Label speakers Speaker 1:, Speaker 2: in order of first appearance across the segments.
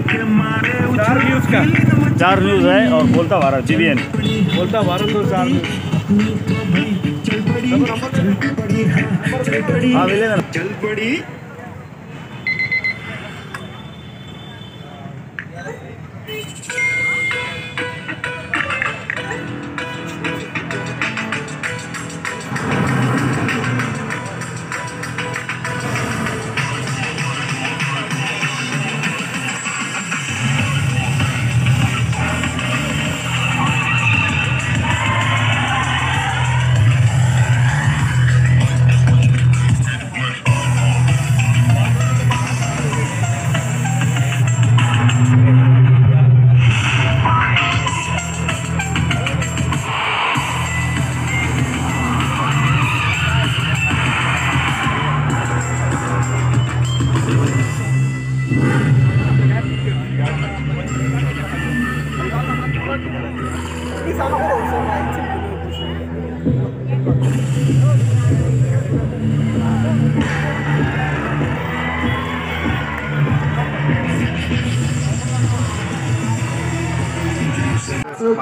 Speaker 1: चार न्यूज़ का
Speaker 2: 4 न्यूज़ है और बोलता भारत GBN
Speaker 1: बोलता भारत तो 4 न्यूज़।
Speaker 2: हाँ मिलेगा ना।
Speaker 3: चल पड़ी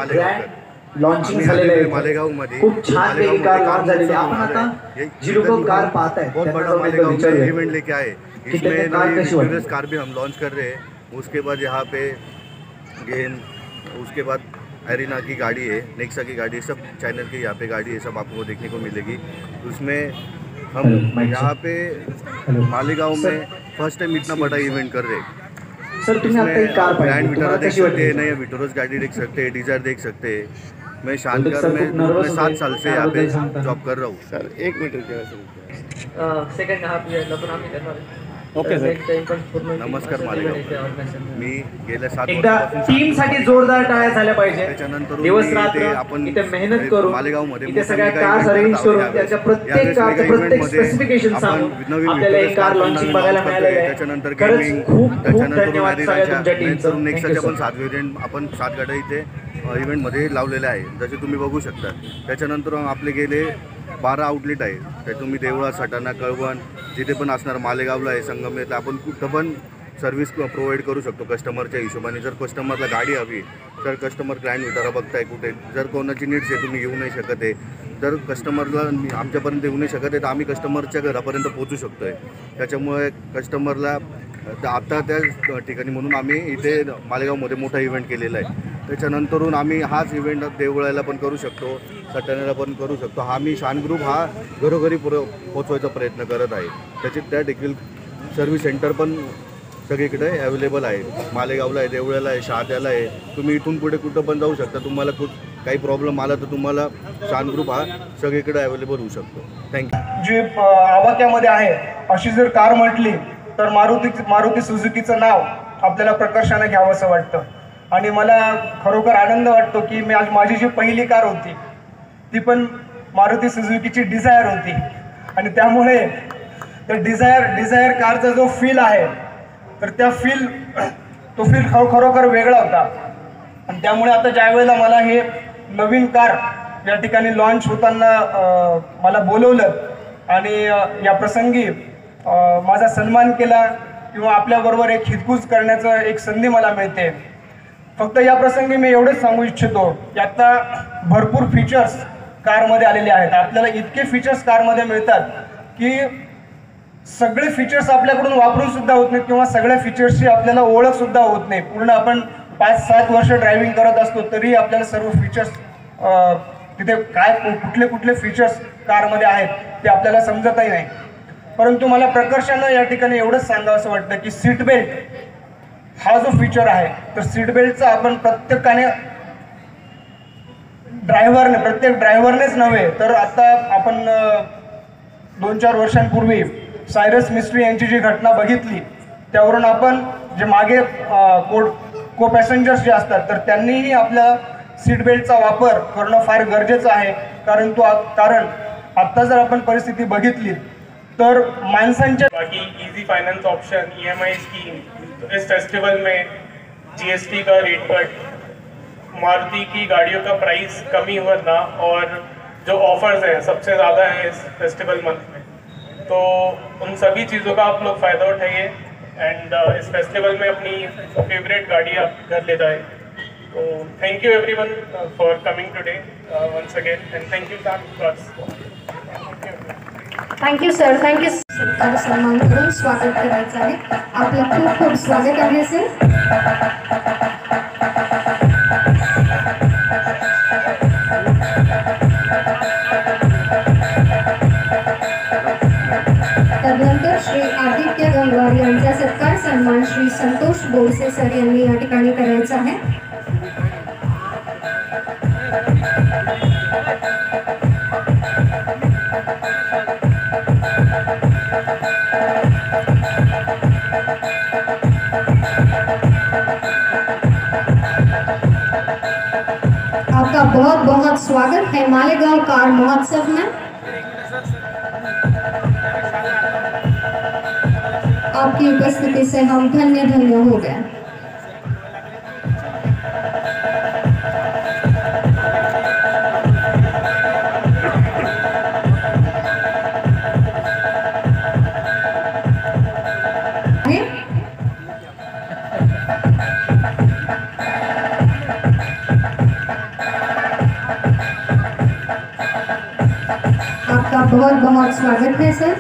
Speaker 4: ग्रँड लॉन्चिंग झालेलं आहे
Speaker 3: मालेगावमध्ये
Speaker 4: खूप छान पैकी कार लॉन्च झालेली आहे। आपण आता जी लोक कार पाहत आहेत
Speaker 3: बहुत बड़ा मालेगांव में इवेंट लेके आए। इसमें नई कार भी हम लॉन्च कर रहे हैं। उसके बाद यहाँ पे गेम, उसके बाद एरिना की गाड़ी है, नेक्सा की गाड़ी है, सब चैनल की यहाँ पे गाड़ी है, सब आपको देखने को मिलेगी। उसमें हम यहाँ पे मालेगांव में फर्स्ट टाइम इतना बड़ा इवेंट कर रहे हैं।
Speaker 4: सर तुम्ही आता एक कार
Speaker 3: ग्रैंड
Speaker 4: पाहिली,
Speaker 3: विटारा
Speaker 4: तुम्हाला
Speaker 3: देख
Speaker 4: कशी
Speaker 3: सकते हैं,
Speaker 4: वाटली?
Speaker 3: नया विटोरस गाड़ी देख सकते हैं, डिजायर देख सकते हैं। मैं शानदार
Speaker 4: सर,
Speaker 3: में
Speaker 4: खूप nervous
Speaker 3: 7 साल से यहाँ पे
Speaker 4: त्याबद्दल सांगता.
Speaker 3: जॉब कर रहा हूँ।
Speaker 1: सर 1 मिनट क्या
Speaker 5: सेकंड हाफ इयरला पण आम्ही करणार आहे।
Speaker 1: Okay sir.
Speaker 5: नेक्स्ट टाइम पण पूर्ण
Speaker 3: नमस्कार मालेगाव। मी गेल्या 7
Speaker 4: एकदा टीम साठी जोरदार टाळ्या झाल्या पाहिजे।
Speaker 3: त्याच्यानंतर
Speaker 4: दिवस रात्र
Speaker 3: आपण
Speaker 4: इथे मेहनत करून
Speaker 3: मालेगावमध्ये
Speaker 4: इथे सगळ्या कार अरेंज करून त्याच्या प्रत्येक कारचं प्रत्येक स्पेसिफिकेशन सांगून आपल्याला एक कार लॉन्चिंग बघायला मिळालेलं आहे।
Speaker 3: त्याच्यानंतर
Speaker 4: खरंच
Speaker 3: गेमिंग,
Speaker 4: खूप खूप
Speaker 3: त्याच्यानंतर
Speaker 4: धन्यवाद सगळ्या तुमच्या टीमचं।
Speaker 3: नेक्साच्या पण 7 व्हेरियंट आपण 7 गाड्या इथे इव्हेंटमध्ये लावलेल्या आहे, जसे तुम्ही बघू शकता। त्याच्यानंतर आपले गेले 12 आउटलेट आहे, ते तुम्ही देवळा, सटाणा, कळवण जिथे पण असणार, मालेगावला आहे, संगमनेरला आपण कुठं पण सर्व्हिस प्रोव्हाइड करू शकतो कस्टमरच्या हिशोबाने। जर कस्टमरला गाडी हवी तर कस्टमर ग्रँड विटारा बघताय कुठे, जर कोणाची नीड्स आहे तुम्ही येऊ नाही शकत आहे, तर कस्टमरला आमच्यापर्यंत येऊ नाही शकत आहे, तर आम्ही कस्टमरच्या घरापर्यंत पोहोचू शकतो आहे। त्याच्यामुळे कस्टमरला आता त्या ठिकाणी म्हणून आम्ही इथे मालेगावमध्ये मोठा इव्हेंट केलेला आहे। त्याच्यानंतरून आम्ही हाच इव्हेंट देवळाला पण करू शकतो, सटाण्याला पण करू शकतो। आम्ही शान ग्रुप हा घरोघरी पोचवायचा प्रयत्न करत आहे। त्या देखील सर्व्हिस सेंटर पण सगळीकडे अवेलेबल आहे। मालेगावला आहे, देवळाला आहे, शहाद्याला आहे। तुम्ही इथून पुढे कुठं पण जाऊ शकता। तुम्हाला काही प्रॉब्लेम आला तर तुम्हाला शान ग्रुप हा सगळीकडे अवेलेबल होऊ शकतो। थँक्यू।
Speaker 6: जी आवाक्यामध्ये आहे अशी जर कार म्हटली तर मारुती सुझुकीचं नाव आपल्याला प्रकर्षाने घ्यावंसं वाटतं। आणि मला खरोखर आनंद वाटतो की मी आज माझी जी पहिली कार होती ती पण मारुती सुझुकीची डिझायर होती। आणि त्यामुळे त्या डिझायर कारचा जो फील आहे तर तो फील खरोखर वेगळा होता। आणि त्यामुळे आता ज्या वेळेला मला हे नवीन कार या ठिकाणी लॉन्च होताना मला बोलवलं आणि या प्रसंगी माझा सन्मान केला किंवा आपल्याबरोबर एक हितगुज करण्याचं एक संधी मला मिळते। फक्त या प्रसंगी मी एवढंच सांगू इच्छितो की आता भरपूर फीचर्स कारमध्ये आलेले आहेत। आपल्याला इतके फीचर्स कारमध्ये मिळतात की सगळे फीचर्स आपल्याकडून वापरून सुद्धा होत नाहीत किंवा सगळ्या फीचर्सची आपल्याला ओळख सुद्धा होत नाही। पूर्ण आपण 5-7 वर्ष ड्रायव्हिंग करत असतो तरी आपल्याला सर्व फीचर्स तिथे कुठले फीचर्स कारमध्ये आहेत ते आपल्याला समजतही नाही। परंतु मला प्रकर्षानं या ठिकाणी एवढंच सांगावं असं वाटतं की सीट बेल्ट हा जो फीचर आहे तर सीट बेल्टचा आपण प्रत्येक ड्रायव्हरनेच नव्हे तर आता आपण 2-4 वर्षांपूर्वी सायरस मिस्ट्री यांची जी घटना बघितली त्यावरून आपण जे मागे को पॅसेंजर्स जे असतात तर त्यांनीही आपल्या सीट बेल्टचा वापर करणं फार गरजेचं आहे। कारण आत्ता जर आपण परिस्थिती बघितली तर माणसांच्या
Speaker 7: बाकी easy finance option, EMI scheme, इस फेस्टिवल में GST का रेट कट, मारुति की गाड़ियों का प्राइस कमी होना और जो ऑफर्स हैं सबसे ज़्यादा हैं इस फेस्टिवल मंथ में, तो उन सभी चीज़ों का आप लोग फ़ायदा उठाइए। एंड इस फेस्टिवल में अपनी फेवरेट गाड़ी आप घर ले जाए। तो thank you everyone for coming today once again and thank you
Speaker 8: thank you sir, thank you. सत्कार सन्मान करून स्वागत करायचं आहे। आपलं खूप खूप स्वागत आहे सर। त्यानंतर श्री आदित्य गंगवार यांचा सत्कार सन्मान श्री संतोष बोरसे सर यांनी या ठिकाणी करायचा आहे। आपका बहुत बहुत स्वागत है मालेगांव कार महोत्सव में। आपकी उपस्थिति से हम धन्य धन्य हो गए। आपका बहुत बहुत स्वागत है सर।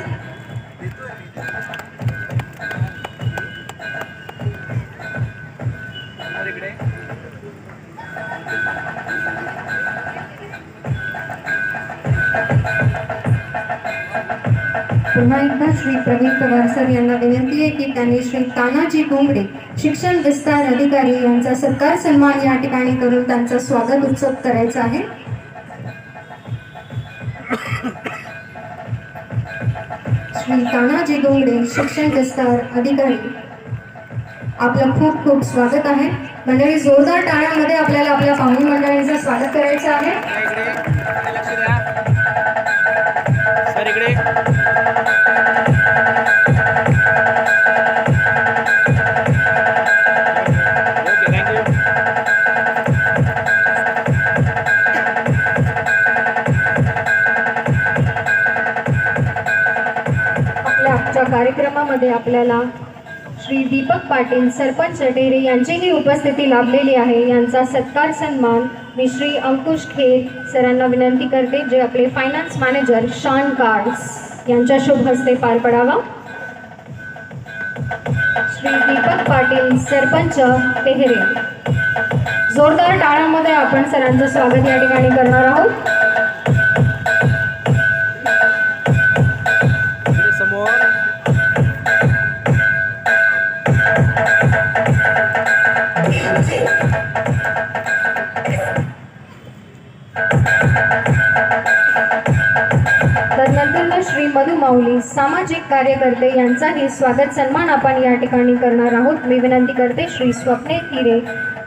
Speaker 8: पुन्हा एकदा श्री प्रवीण पवार सर यांना विनंती आहे की त्यांनी श्री तानाजी घोंगडे शिक्षण विस्तार अधिकारी यांचा सत्कार सन्मान या ठिकाणी करून त्यांचं स्वागत उत्सव करायचं आहे। श्री तानाजी घोंगडे शिक्षण विस्तार अधिकारी, आपलं खूप खूप स्वागत आहे। मंडळी जोरदार टाळ्यांमध्ये आपल्याला आपल्या पाहुणे मंडळींचं स्वागत करायचं आहे।
Speaker 1: सर इकडे
Speaker 8: आजच्या कार्यक्रमामध्ये आपल्याला श्री दीपक पाटील सरपंच टेहरे यांचीही उपस्थिती लाभलेली आहे। यांचा सत्कार सन्मान मी श्री अंकुश खेर सरांना विनंती करते, जे आपले फायनान्स मॅनेजर शान कार्ड्स यांच्या शुभ हस्ते पार पडावा। श्री दीपक पाटील सरपंच टेहरे, जोरदार टाळ्यांमध्ये आपण सरांचं स्वागत या ठिकाणी करणार आहोत।
Speaker 1: समोर
Speaker 8: तदनंतर श्री मधु माऊली सामाजिक कार्यकर्ते यांचाही स्वागत सन्मान आपण या ठिकाणी करणार आहोत। मी विनंती करते श्री स्वप्ने हिरे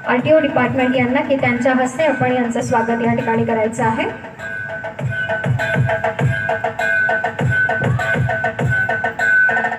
Speaker 8: आरटीओ डिपार्टमेंट यांना की त्यांच्या हस्ते आपण यांचं स्वागत या ठिकाणी करायचं आहे।